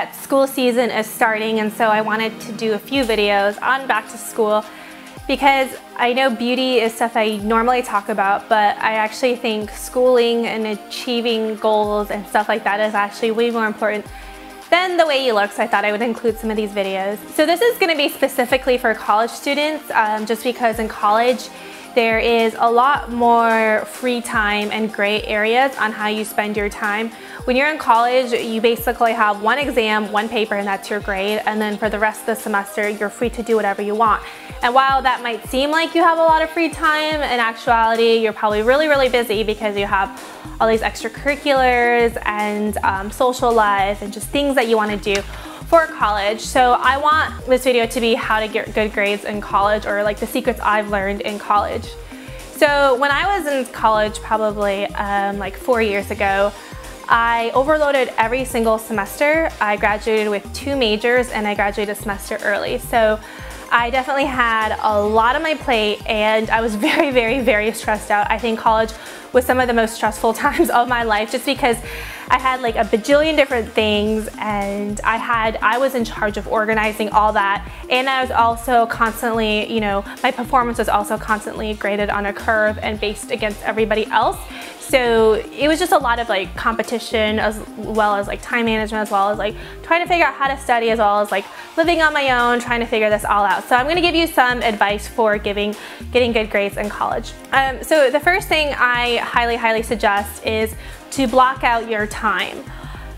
that school season is starting, and so I wanted to do a few videos on back to school because I know beauty is stuff I normally talk about, but I actually think schooling and achieving goals and stuff like that is actually way more important than the way you look, so I thought I would include some of these videos. So this is going to be specifically for college students, just because in college there is a lot more free time and gray areas on how you spend your time. When you're in college, you basically have one exam, one paper, and that's your grade, and then for the rest of the semester you're free to do whatever you want. And while that might seem like you have a lot of free time, in actuality you're probably really busy because you have all these extracurriculars and social life and just things that you want to do for college. So I want this video to be how to get good grades in college, or like the secrets I've learned in college. So when I was in college, probably like 4 years ago, I overloaded every single semester. I graduated with 2 majors and I graduated a semester early. So I definitely had a lot on my plate and I was very stressed out. I think college was some of the most stressful times of my life, just because I had like a bajillion different things, and I was in charge of organizing all that, and I was also constantly, you know, my performance was also constantly graded on a curve and based against everybody else. So it was just a lot of like competition, as well as like time management, as well as like trying to figure out how to study, as well as like living on my own, trying to figure this all out. So I'm going to give you some advice for getting good grades in college. So the first thing I highly suggest is to block out your time.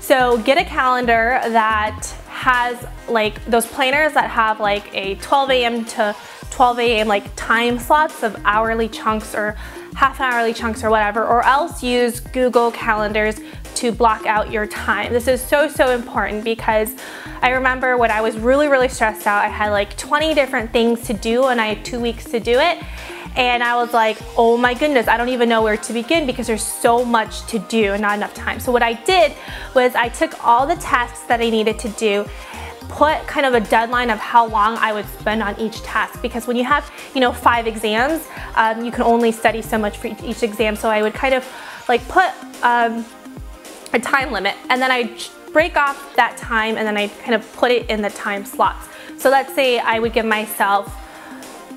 So get a calendar that has like those planners that have like a 12 a.m. to 12 a.m. like time slots of hourly chunks or half-hourly chunks or whatever, or else use Google Calendars to block out your time. This is so important because I remember when I was really stressed out, I had like 20 different things to do and I had 2 weeks to do it. And I was like, oh my goodness, I don't even know where to begin because there's so much to do and not enough time. So what I did was I took all the tasks that I needed to do, put kind of a deadline of how long I would spend on each task, because when you have, you know, 5 exams, you can only study so much for each exam. So I would kind of like put a time limit, and then I break off that time and then I kind of put it in the time slots. So let's say I would give myself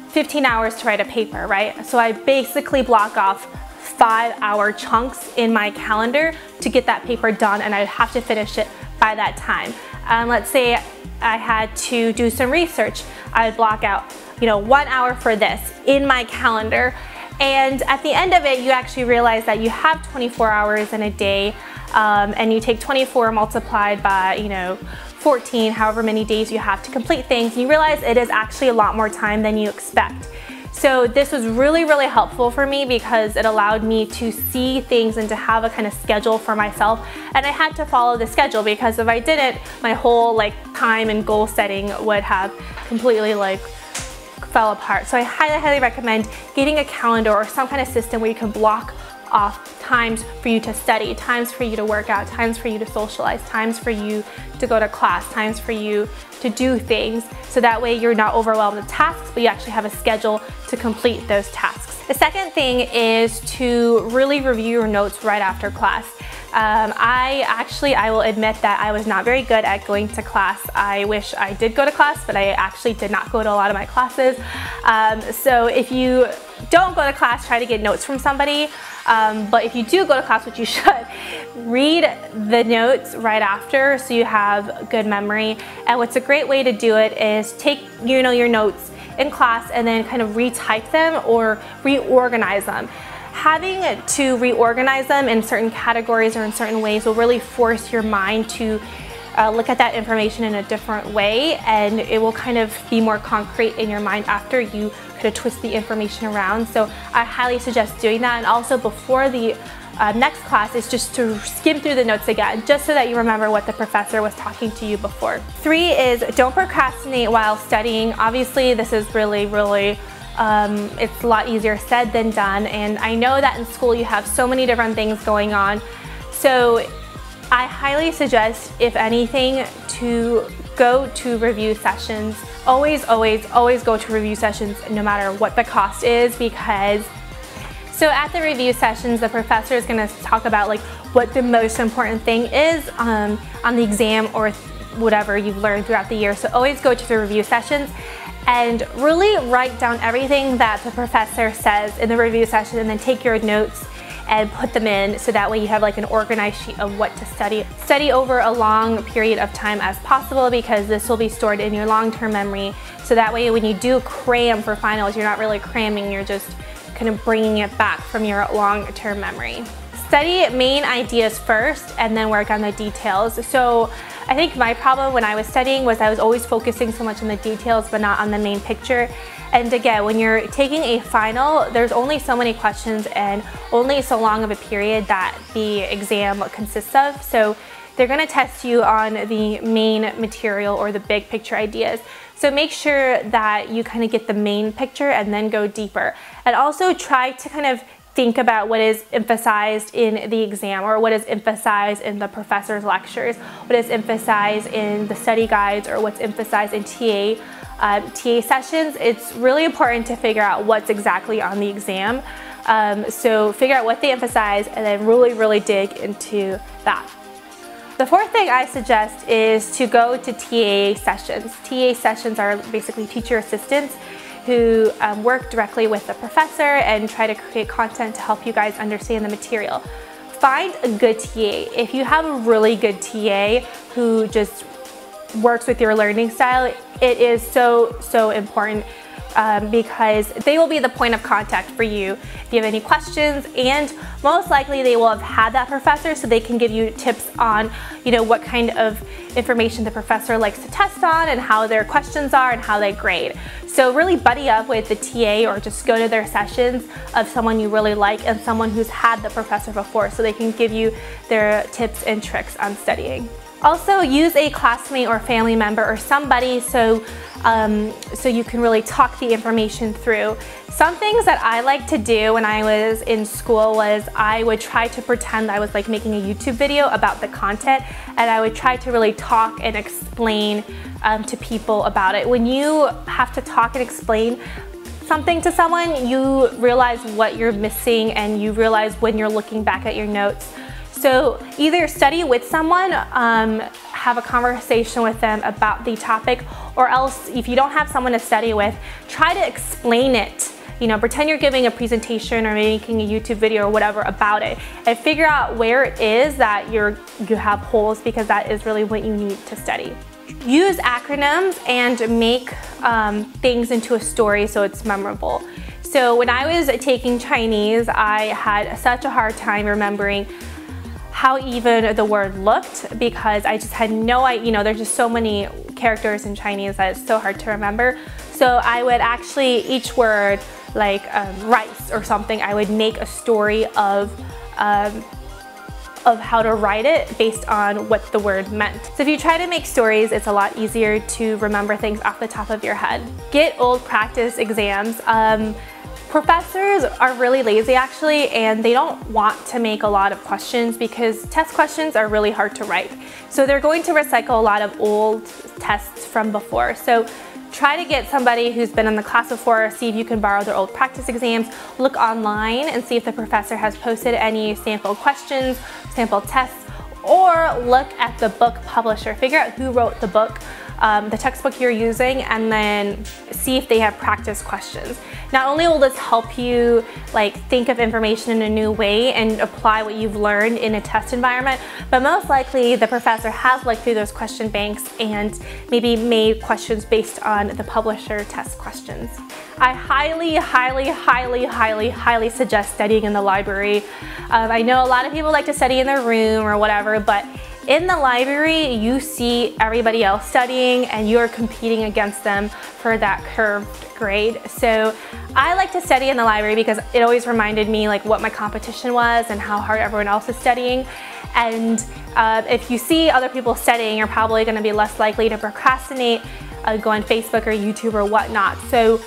15 hours to write a paper, right? So I basically block off 5-hour chunks in my calendar to get that paper done, and I'd have to finish it by that time. Let's say I had to do some research. I would block out, you know, 1 hour for this in my calendar. And at the end of it, you actually realize that you have 24 hours in a day, and you take 24 multiplied by, you know, 14, however many days you have to complete things, and you realize it is actually a lot more time than you expect. So this was really helpful for me because it allowed me to see things and to have a kind of schedule for myself, and I had to follow the schedule, because if I didn't, my whole like time and goal setting would have completely like fell apart. So I highly recommend getting a calendar or some kind of system where you can block off times for you to study, times for you to work out, times for you to socialize, times for you to go to class, times for you to do things, so that way you're not overwhelmed with tasks, but you actually have a schedule to complete those tasks. The second thing is to really review your notes right after class. I will admit that I was not very good at going to class. I wish I did go to class, but I actually did not go to a lot of my classes. So if you don't go to class, try to get notes from somebody. But if you do go to class, which you should, read the notes right after so you have good memory. And what's a great way to do it is take, you know, your notes in class and then kind of retype them or reorganize them. Having to reorganize them in certain categories or in certain ways will really force your mind to look at that information in a different way, and it will kind of be more concrete in your mind after you kind of twist the information around. So I highly suggest doing that. And also before the next class is just to skim through the notes again, just so that you remember what the professor was talking to you before. 3 is don't procrastinate while studying. Obviously this is really it's a lot easier said than done, and I know that in school you have so many different things going on. So I highly suggest, if anything, to go to review sessions. Always go to review sessions no matter what the cost is, because so at the review sessions the professor is going to talk about like what the most important thing is on the exam, or whatever you've learned throughout the year. So always go to the review sessions and really write down everything that the professor says in the review session, and then take your notes and put them in, so that way you have like an organized sheet of what to study. Study over a long period of time as possible, because this will be stored in your long-term memory. So that way when you do cram for finals, you're not really cramming, you're just kind of bringing it back from your long-term memory. Study main ideas first and then work on the details. So I think my problem when I was studying was I was always focusing so much on the details but not on the main picture. And again, when you're taking a final, there's only so many questions and only so long of a period that the exam consists of. So they're going to test you on the main material or the big picture ideas. So make sure that you kind of get the main picture and then go deeper. And also try to kind of think about what is emphasized in the exam, or what is emphasized in the professor's lectures, what is emphasized in the study guides, or what's emphasized in TA sessions. It's really important to figure out what's exactly on the exam. So figure out what they emphasize and then really dig into that. The fourth thing I suggest is to go to TA sessions. TA sessions are basically teacher assistants who work directly with the professor and try to create content to help you guys understand the material. Find a good TA. If you have a really good TA who just works with your learning style, it is so important because they will be the point of contact for you if you have any questions, and most likely they will have had that professor, so they can give you tips on, you know, what kind of information the professor likes to test on and how their questions are and how they grade. So really buddy up with the TA, or just go to their sessions of someone you really like and someone who's had the professor before, so they can give you their tips and tricks on studying. Also, use a classmate or family member or somebody so you can really talk the information through. Some things that I like to do when I was in school was I would try to pretend I was like making a YouTube video about the content, and I would try to really talk and explain to people about it. When you have to talk and explain something to someone, you realize what you're missing, and you realize when you're looking back at your notes. So either study with someone, have a conversation with them about the topic, or else if you don't have someone to study with, try to explain it. You know, pretend you're giving a presentation or making a YouTube video or whatever about it, and figure out where it is that you have holes, because that is really what you need to study. Use acronyms and make things into a story so it's memorable. So when I was taking Chinese, I had such a hard time remembering how even the word looked, because I just had no idea, you know, there's just so many characters in Chinese that it's so hard to remember. So I would actually, each word, like rice or something, I would make a story of how to write it based on what the word meant. So if you try to make stories, it's a lot easier to remember things off the top of your head. Get old practice exams. Professors are really lazy actually, and they don't want to make a lot of questions because test questions are really hard to write. So they're going to recycle a lot of old tests from before. So try to get somebody who's been in the class before, see if you can borrow their old practice exams, look online and see if the professor has posted any sample questions, sample tests, or look at the book publisher. Figure out who wrote the book, the textbook you're using, and then see if they have practice questions. Not only will this help you like think of information in a new way and apply what you've learned in a test environment, but most likely the professor has looked through those question banks and maybe made questions based on the publisher test questions. I highly suggest studying in the library. I know a lot of people like to study in their room or whatever, but in the library, you see everybody else studying and you're competing against them for that curved grade. So I like to study in the library because it always reminded me like what my competition was and how hard everyone else is studying. And if you see other people studying, you're probably going to be less likely to procrastinate, go on Facebook or YouTube or whatnot. So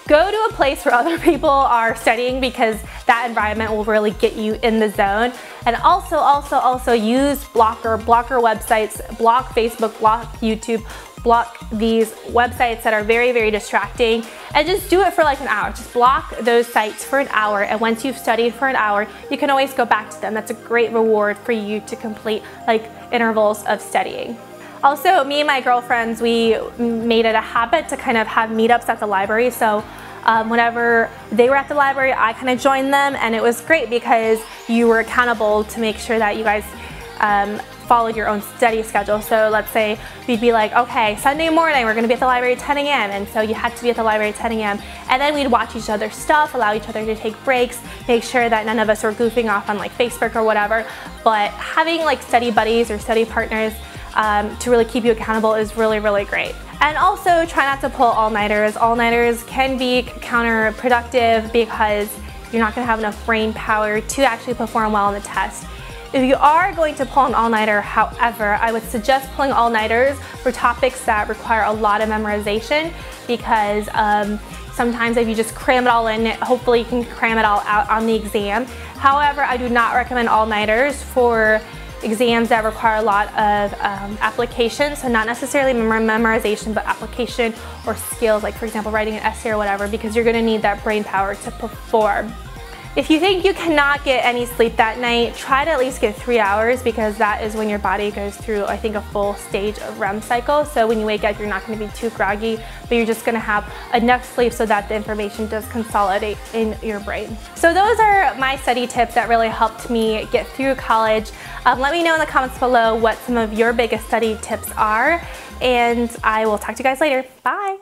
go to a place where other people are studying, because that environment will really get you in the zone. And also use blocker websites, block Facebook, block YouTube, block these websites that are very distracting, and just do it for like an hour. Just block those sites for an hour, and once you've studied for an hour, you can always go back to them. That's a great reward for you to complete like intervals of studying. Also, me and my girlfriends, we made it a habit to kind of have meetups at the library. So whenever they were at the library, I kind of joined them, and it was great because you were accountable to make sure that you guys followed your own study schedule. So let's say we'd be like, okay, Sunday morning we're gonna be at the library at 10 a.m. and so you had to be at the library at 10 a.m. and then we'd watch each other's stuff, allow each other to take breaks, make sure that none of us were goofing off on like Facebook or whatever. But having like study buddies or study partners to really keep you accountable is really, really great. And also try not to pull all-nighters. All-nighters can be counterproductive because you're not gonna have enough brain power to actually perform well on the test. If you are going to pull an all-nighter, however, I would suggest pulling all-nighters for topics that require a lot of memorization, because sometimes if you just cram it all in, hopefully you can cram it all out on the exam. However, I do not recommend all-nighters for exams that require a lot of application, so not necessarily memorization, but application or skills, like for example writing an essay or whatever, because you're going to need that brain power to perform. If you think you cannot get any sleep that night, try to at least get 3 hours, because that is when your body goes through, I think, a full stage of REM cycle. So when you wake up, you're not going to be too groggy, but you're just going to have enough sleep so that the information does consolidate in your brain. So those are my study tips that really helped me get through college. Let me know in the comments below what some of your biggest study tips are, and I will talk to you guys later. Bye!